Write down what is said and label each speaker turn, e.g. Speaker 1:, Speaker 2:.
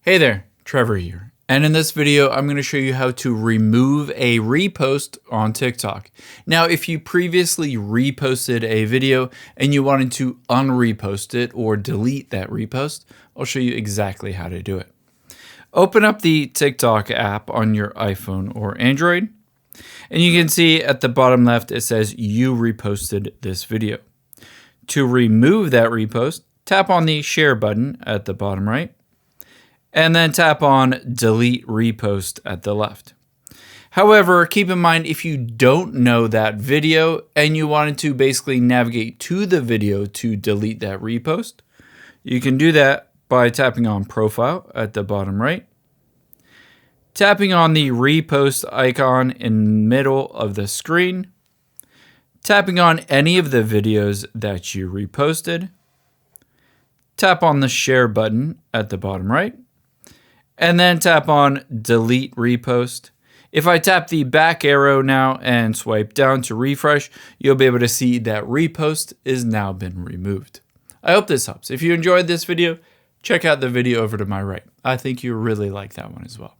Speaker 1: Hey there, Trevor here. And in this video, I'm going to show you how to remove a repost on TikTok. Now, if you previously reposted a video and you wanted to unrepost it or delete that repost, I'll show you exactly how to do it. Open up the TikTok app on your iPhone or Android, and you can see at the bottom left, it says you reposted this video. To remove that repost, tap on the share button at the bottom right, and then tap on delete repost at the left. However, keep in mind if you don't know that video and you wanted to basically navigate to the video to delete that repost, you can do that by tapping on profile at the bottom right, tapping on the repost icon in the middle of the screen, tapping on any of the videos that you reposted, tap on the share button at the bottom right, and then tap on delete repost. If I tap the back arrow now and swipe down to refresh, you'll be able to see that repost is now been removed. I hope this helps. If you enjoyed this video, check out the video over to my right. I think you'll really like that one as well.